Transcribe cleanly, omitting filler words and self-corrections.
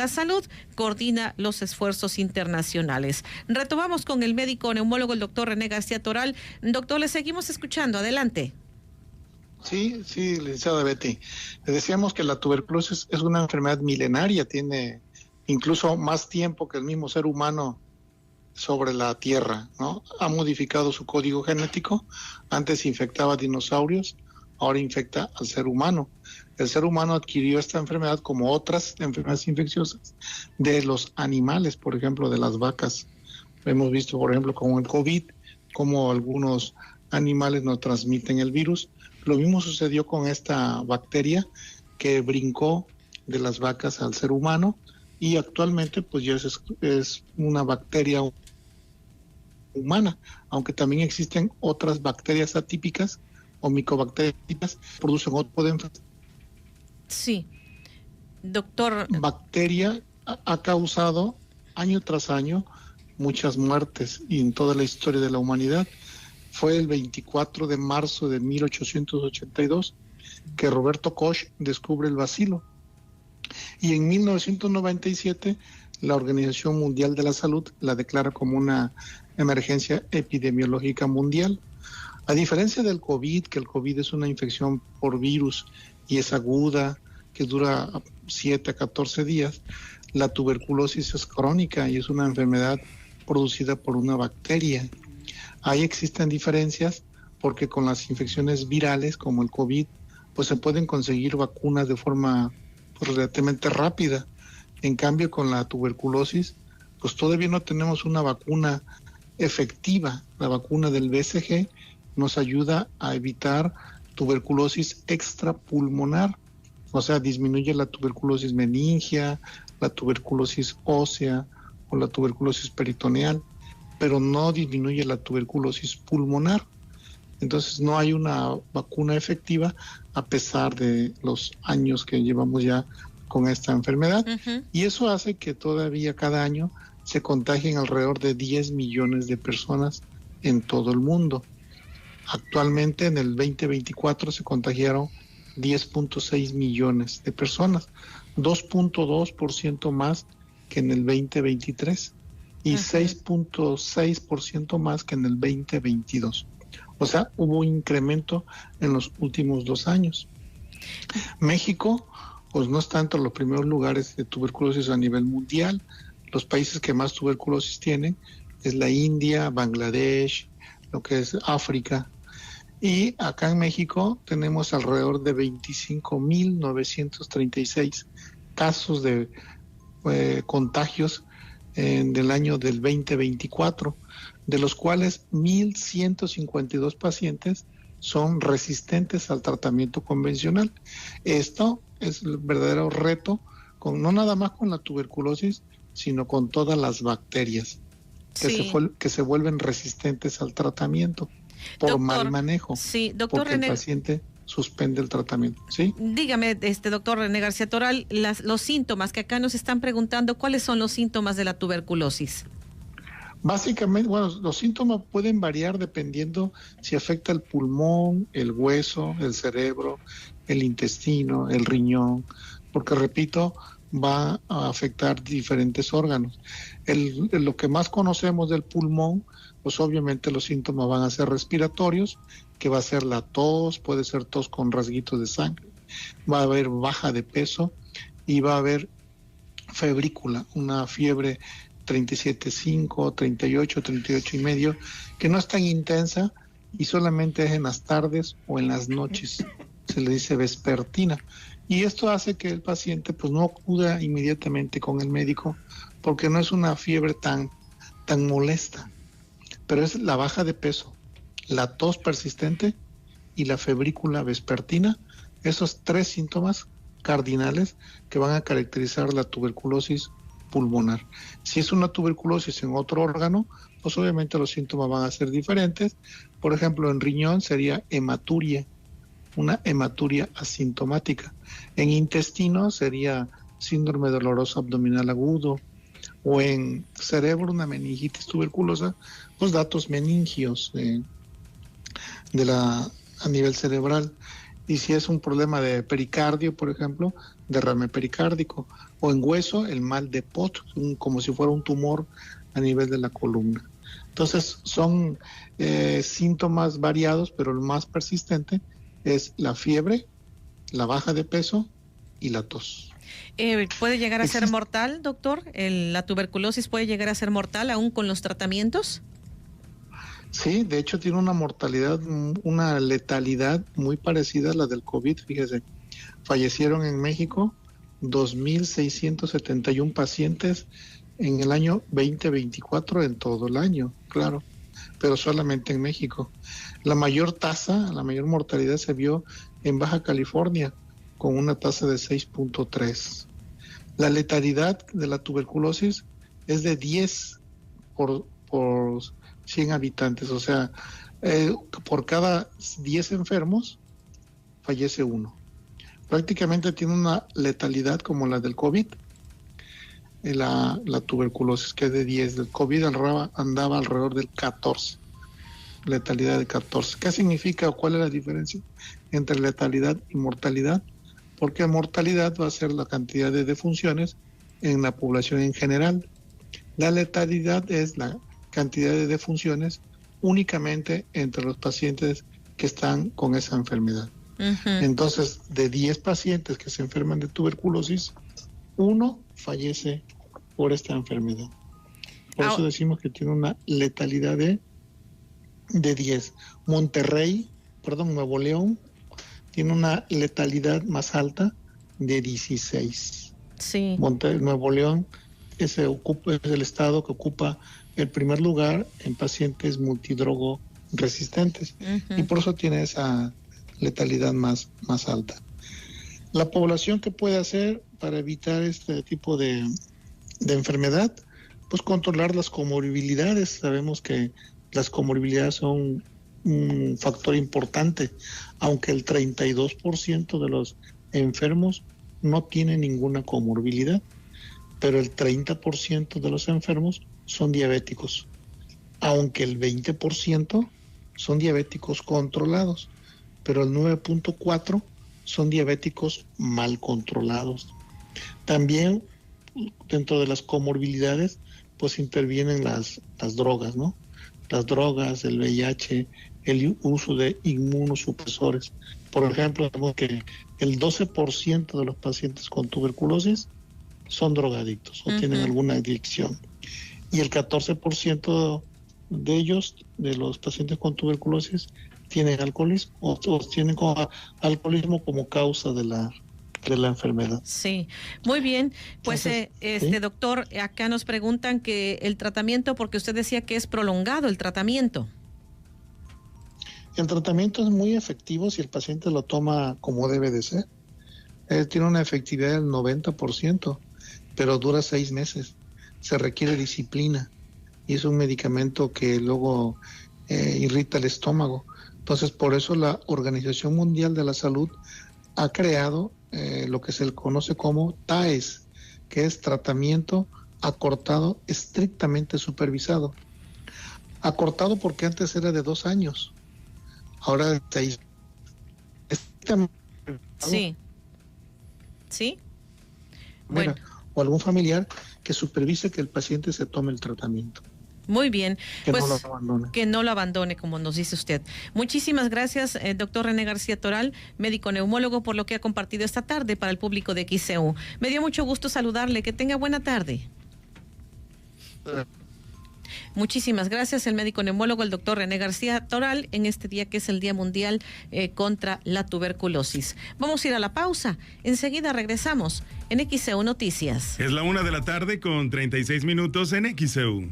la Salud coordina los esfuerzos internacionales. Retomamos con el médico neumólogo, el doctor René García Toral. Doctor, le seguimos escuchando. Adelante. Sí, licenciada Betty. Le decíamos que la tuberculosis es una enfermedad milenaria, tiene incluso más tiempo que el mismo ser humano sobre la Tierra, ¿no? Ha modificado su código genético. Antes infectaba dinosaurios, ahora infecta al ser humano. El ser humano adquirió esta enfermedad como otras enfermedades infecciosas de los animales, por ejemplo, de las vacas. Hemos visto, por ejemplo, como el COVID, como algunos animales no transmiten el virus. Lo mismo sucedió con esta bacteria que brincó de las vacas al ser humano y actualmente pues ya es una bacteria humana, aunque también existen otras bacterias atípicas o micobacterias que producen otro tipo de enfermedad. Sí, doctor. Bacteria ha causado año tras año muchas muertes y en toda la historia de la humanidad. Fue el 24 de marzo de 1882 que Roberto Koch descubre el bacilo. Y en 1997 la Organización Mundial de la Salud la declara como una emergencia epidemiológica mundial. A diferencia del COVID, que el COVID es una infección por virus y es aguda, que dura 7 a 14 días, la tuberculosis es crónica y es una enfermedad producida por una bacteria. Ahí existen diferencias porque con las infecciones virales como el COVID, pues se pueden conseguir vacunas de forma pues, relativamente rápida. En cambio, con la tuberculosis, pues todavía no tenemos una vacuna efectiva. La vacuna del BCG nos ayuda a evitar tuberculosis extrapulmonar, o sea, disminuye la tuberculosis meningia, la tuberculosis ósea o la tuberculosis peritoneal, pero no disminuye la tuberculosis pulmonar. Entonces no hay una vacuna efectiva a pesar de los años que llevamos ya con esta enfermedad. Y eso hace que todavía cada año se contagien alrededor de 10 millones de personas en todo el mundo. Actualmente en el 2024 se contagiaron 10.6 millones de personas, 2.2% más que en el 2023 y 6.6% más que en el 2022. O sea, hubo un incremento en los últimos 2 años. México, pues no está entre los primeros lugares de tuberculosis a nivel mundial. Los países que más tuberculosis tienen es la India, Bangladesh, lo que es África. Y acá en México tenemos alrededor de 25.936 casos de contagios del año del 2024, de los cuales 1.152 pacientes son resistentes al tratamiento convencional. Esto es el verdadero reto, no nada más con la tuberculosis, sino con todas las bacterias que se vuelven resistentes al tratamiento por mal manejo, porque el paciente suspende el tratamiento. ¿Sí? Dígame, doctor René García Toral, los síntomas que acá nos están preguntando, ¿cuáles son los síntomas de la tuberculosis? Básicamente, bueno, los síntomas pueden variar dependiendo si afecta el pulmón, el hueso, el cerebro, el intestino, el riñón, porque repito, va a afectar diferentes órganos. Lo que más conocemos del pulmón, pues obviamente los síntomas van a ser respiratorios, que va a ser la tos, puede ser tos con rasguitos de sangre, va a haber baja de peso y va a haber febrícula, una fiebre 37.5, 38, 38.5, que no es tan intensa y solamente es en las tardes o en las noches, se le dice vespertina. Y esto hace que el paciente pues no acuda inmediatamente con el médico porque no es una fiebre tan molesta, pero es la baja de peso, la tos persistente y la febrícula vespertina, esos 3 síntomas cardinales que van a caracterizar la tuberculosis pulmonar. Si es una tuberculosis en otro órgano, pues obviamente los síntomas van a ser diferentes. Por ejemplo, en riñón sería hematuria, una hematuria asintomática. En intestino sería síndrome doloroso abdominal agudo, o en cerebro una meningitis tuberculosa, pues datos meningios a nivel cerebral. Y si es un problema de pericardio, por ejemplo, derrame pericárdico. O en hueso, el mal de Pot, como si fuera un tumor a nivel de la columna. Entonces son síntomas variados, pero el más persistente es la fiebre, la baja de peso y la tos. ¿Puede llegar a ser mortal, doctor? ¿La tuberculosis puede llegar a ser mortal aún con los tratamientos? Sí, de hecho tiene una mortalidad, una letalidad muy parecida a la del COVID, fíjese. Fallecieron en México 2.671 pacientes en el año 2024 en todo el año, claro, pero solamente en México. La mayor mortalidad se vio en Baja California, con una tasa de 6.3. La letalidad de la tuberculosis es de 10 por 100 habitantes, o sea, por cada 10 enfermos fallece uno. Prácticamente tiene una letalidad como la del COVID, la tuberculosis, que es de 10. Del COVID andaba alrededor del 14, letalidad de 14. ¿Qué significa o cuál es la diferencia entre letalidad y mortalidad? Porque mortalidad va a ser la cantidad de defunciones en la población en general. La letalidad es la cantidad de defunciones únicamente entre los pacientes que están con esa enfermedad. Entonces, de 10 pacientes que se enferman de tuberculosis, 1 fallece por esta enfermedad. Por eso decimos que tiene una letalidad de 10. Nuevo León, tiene una letalidad más alta de 16. Sí. Nuevo León es el estado que ocupa el primer lugar en pacientes multidrogo resistentes, y por eso tiene esa letalidad más alta. La población, ¿qué puede hacer para evitar este tipo de enfermedad? Pues controlar las comorbilidades. Sabemos que las comorbilidades son un factor importante, aunque el 32% de los enfermos no tienen ninguna comorbilidad, pero el 30% de los enfermos son diabéticos, aunque el 20% son diabéticos controlados, pero el 9.4% son diabéticos mal controlados. También dentro de las comorbilidades pues intervienen las drogas, ¿no? Las drogas, el VIH, el uso de inmunosupresores. Por ejemplo, vemos que el 12% de los pacientes con tuberculosis son drogadictos o tienen alguna adicción. Y el 14% de ellos, de los pacientes con tuberculosis, tienen alcoholismo o tienen alcoholismo como causa de la enfermedad. Sí, muy bien. Pues ¿sí? Doctor, acá nos preguntan que el tratamiento, porque usted decía que es prolongado el tratamiento. El tratamiento es muy efectivo si el paciente lo toma como debe de ser. Tiene una efectividad del 90%, pero dura 6 meses. Se requiere disciplina y es un medicamento que luego irrita el estómago. Entonces, por eso la Organización Mundial de la Salud ha creado lo que se le conoce como TAES, que es tratamiento acortado estrictamente supervisado. Acortado porque antes era de 2 años, ahora de 6. Sí. ¿Sí? Bueno. O algún familiar que supervise que el paciente se tome el tratamiento. Muy bien, que pues no lo abandone. Que no lo abandone, como nos dice usted. Muchísimas gracias, doctor René García Toral, médico neumólogo, por lo que ha compartido esta tarde para el público de XCU. Me dio mucho gusto saludarle, que tenga buena tarde. Muchísimas gracias, el médico neumólogo, el doctor René García Toral, en este día que es el Día Mundial contra la Tuberculosis. Vamos a ir a la pausa. Enseguida regresamos en XCU Noticias. Es la 1:36 p.m. en XCU.